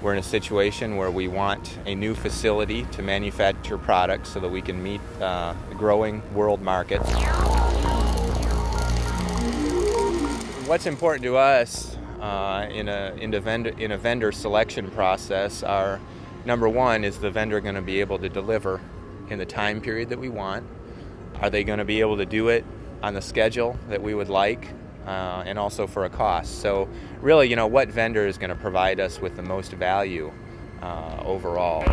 We're in a situation where we want a new facility to manufacture products so that we can meet the growing world markets. What's important to us in a vendor selection process are, number one, is the vendor going to be able to deliver in the time period that we want? Are they going to be able to do it on the schedule that we would like? And also for a cost. So really, what vendor is going to provide us with the most value overall.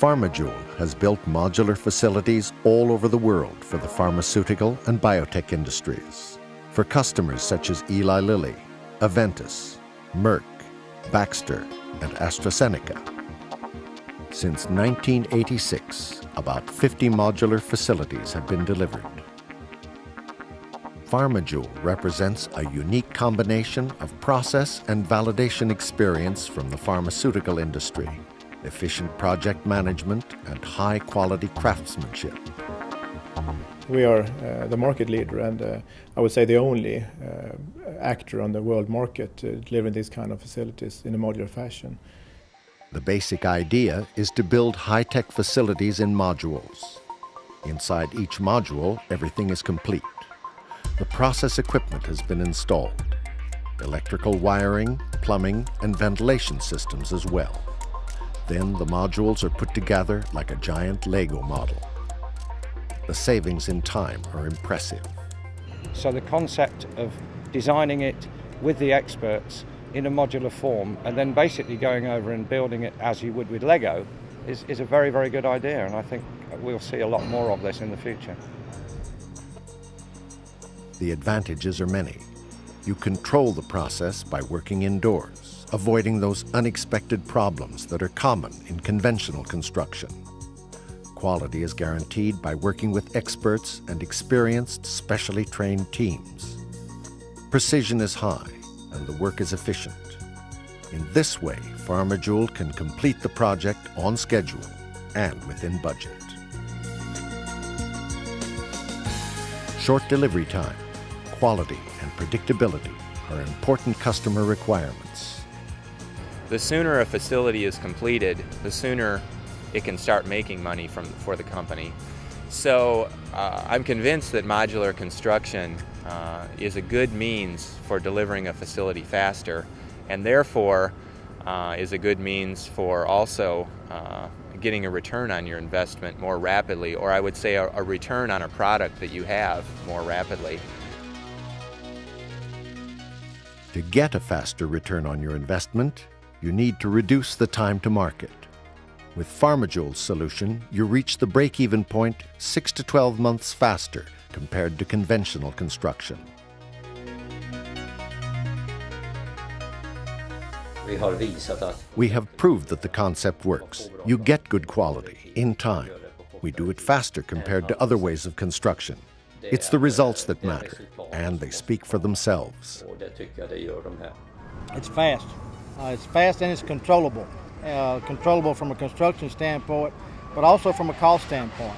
Pharmadule has built modular facilities all over the world for the pharmaceutical and biotech industries, for customers such as Eli Lilly, Aventis, Merck, Baxter, and AstraZeneca. Since 1986, about 50 modular facilities have been delivered. Pharmadule represents a unique combination of process and validation experience from the pharmaceutical industry, efficient project management, and high-quality craftsmanship. We are the market leader and I would say the only actor on the world market delivering these kind of facilities in a modular fashion. The basic idea is to build high-tech facilities in modules. Inside each module, everything is complete. The process equipment has been installed, electrical wiring, plumbing, and ventilation systems as well. Then the modules are put together like a giant Lego model. The savings in time are impressive. So the concept of designing it with the experts in a modular form and then basically going over and building it as you would with Lego is a very, very good idea, and I think we'll see a lot more of this in the future. The advantages are many. You control the process by working indoors, avoiding those unexpected problems that are common in conventional construction. Quality is guaranteed by working with experts and experienced, specially trained teams. Precision is high, and the work is efficient. In this way, Pharmadule can complete the project on schedule and within budget. Short delivery time, quality, and predictability are important customer requirements. The sooner a facility is completed, the sooner it can start making money for the company. So I'm convinced that modular construction is a good means for delivering a facility faster, and therefore is a good means for also getting a return on your investment more rapidly, or I would say a return on a product that you have more rapidly. To get a faster return on your investment, you need to reduce the time to market. With Pharmadule's solution, you reach the break-even point 6 to 12 months faster compared to conventional construction. We have proved that the concept works. You get good quality in time. We do it faster compared to other ways of construction. It's the results that matter, and they speak for themselves. It's fast. It's fast and it's controllable. Controllable from a construction standpoint, but also from a cost standpoint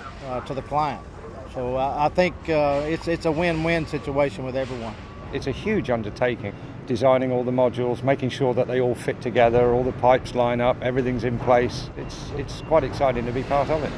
to the client. So I think it's a win-win situation with everyone. It's a huge undertaking, designing all the modules, making sure that they all fit together, all the pipes line up, everything's in place. It's quite exciting to be part of it.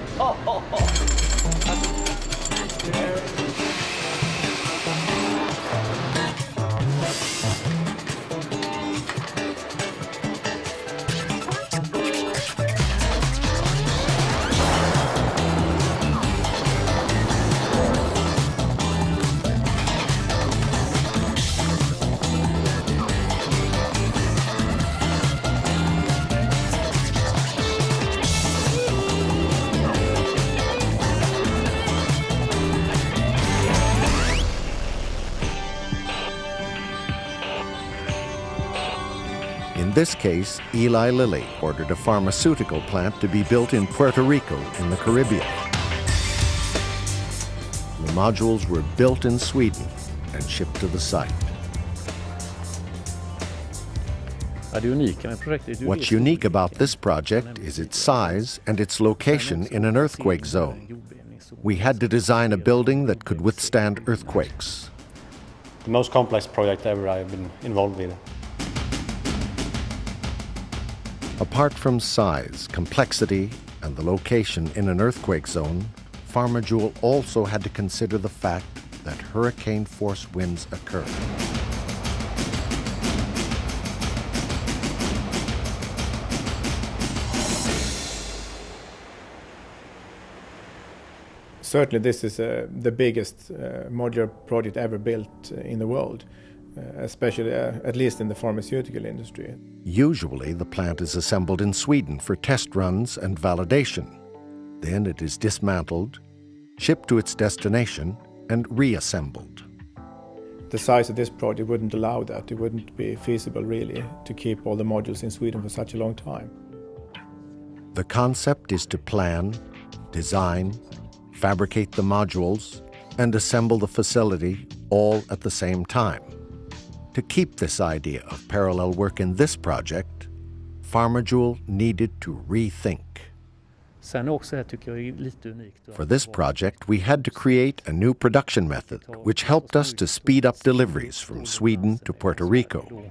In this case, Eli Lilly ordered a pharmaceutical plant to be built in Puerto Rico in the Caribbean. The modules were built in Sweden and shipped to the site. What's unique about this project is its size and its location in an earthquake zone. We had to design a building that could withstand earthquakes. The most complex project ever I've been involved with. Apart from size, complexity, and the location in an earthquake zone, Pharmadule also had to consider the fact that hurricane-force winds occur. Certainly this is the biggest modular project ever built in the world, especially at least in the pharmaceutical industry. Usually the plant is assembled in Sweden for test runs and validation. Then it is dismantled, shipped to its destination, and reassembled. The size of this project wouldn't allow that. It wouldn't be feasible really to keep all the modules in Sweden for such a long time. The concept is to plan, design, fabricate the modules, and assemble the facility all at the same time. To keep this idea of parallel work in this project, Pharmadule needed to rethink. For this project, we had to create a new production method, which helped us to speed up deliveries from Sweden to Puerto Rico.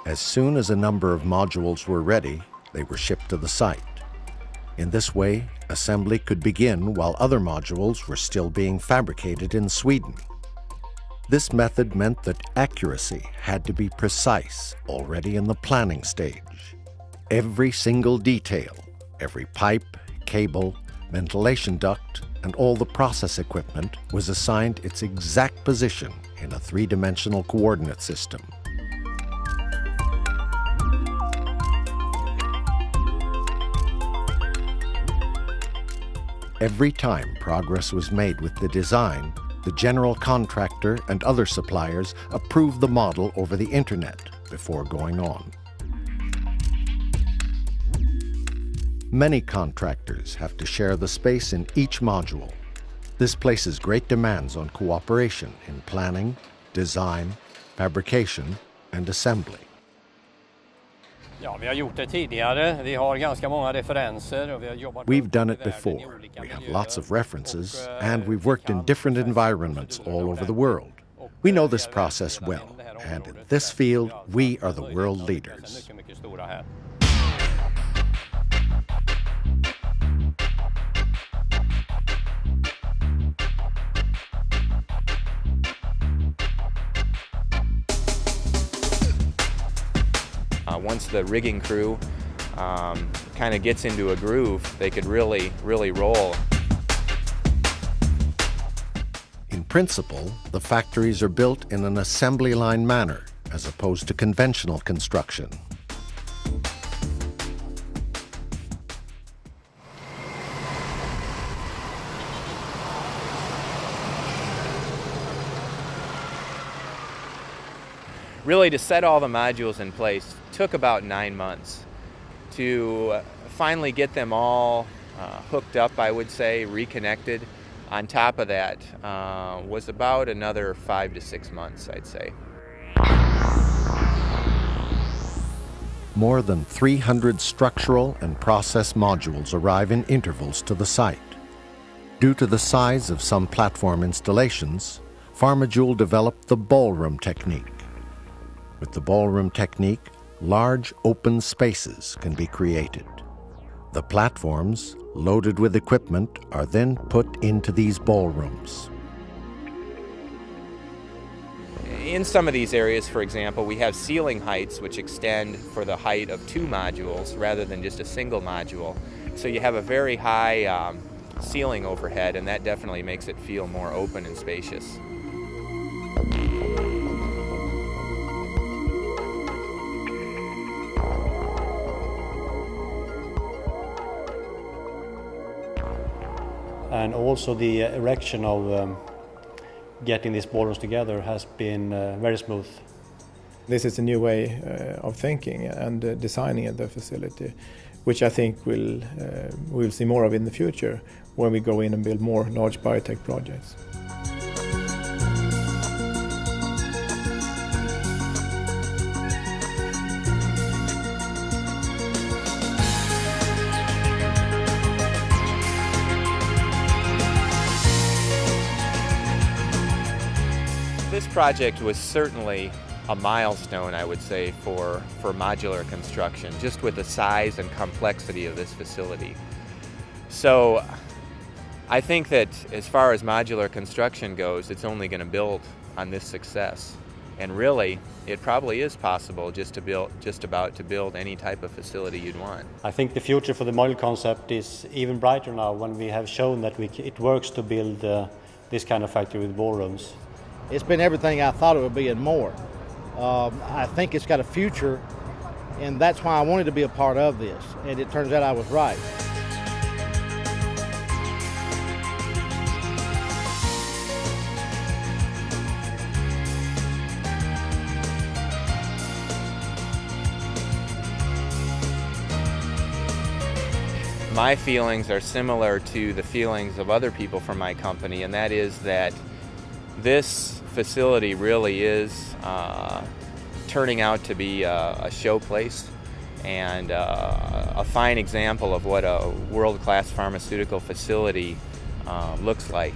As soon as a number of modules were ready, they were shipped to the site. In this way, assembly could begin while other modules were still being fabricated in Sweden. This method meant that accuracy had to be precise already in the planning stage. Every single detail, every pipe, cable, ventilation duct, and all the process equipment was assigned its exact position in a three-dimensional coordinate system. Every time progress was made with the design, the general contractor and other suppliers approved the model over the internet before going on. Many contractors have to share the space in each module. This places great demands on cooperation in planning, design, fabrication, and assembly. We've done it before. We have lots of references, and we've worked in different environments all over the world. We know this process well, and in this field, we are the world leaders. Once the rigging crew kind of gets into a groove, they could really roll. In principle, the factories are built in an assembly line manner as opposed to conventional construction. Really, to set all the modules in place took about 9 months. To finally get them all hooked up, I would say, reconnected, on top of that, was about another 5 to 6 months, I'd say. More than 300 structural and process modules arrive in intervals to the site. Due to the size of some platform installations, Pharmadule developed the ballroom technique. With the ballroom technique, large open spaces can be created. The platforms, loaded with equipment, are then put into these ballrooms. In some of these areas, for example, we have ceiling heights which extend for the height of 2 modules rather than just a single module. So you have a very high ceiling overhead, and that definitely makes it feel more open and spacious. And also the erection of getting these ballrooms together has been very smooth. This is a new way of thinking and designing the facility, which I think we'll see more of in the future when we go in and build more large biotech projects. This project was certainly a milestone, I would say, for modular construction, just with the size and complexity of this facility. So I think that as far as modular construction goes, it's only going to build on this success. And really, it probably is possible just about to build any type of facility you'd want. I think the future for the modular concept is even brighter now when we have shown that it works to build this kind of factory with ballrooms. It's been everything I thought it would be and more. I think it's got a future, and that's why I wanted to be a part of this, and it turns out I was right. My feelings are similar to the feelings of other people from my company, and that is that this facility really is turning out to be a showplace and a fine example of what a world-class pharmaceutical facility looks like.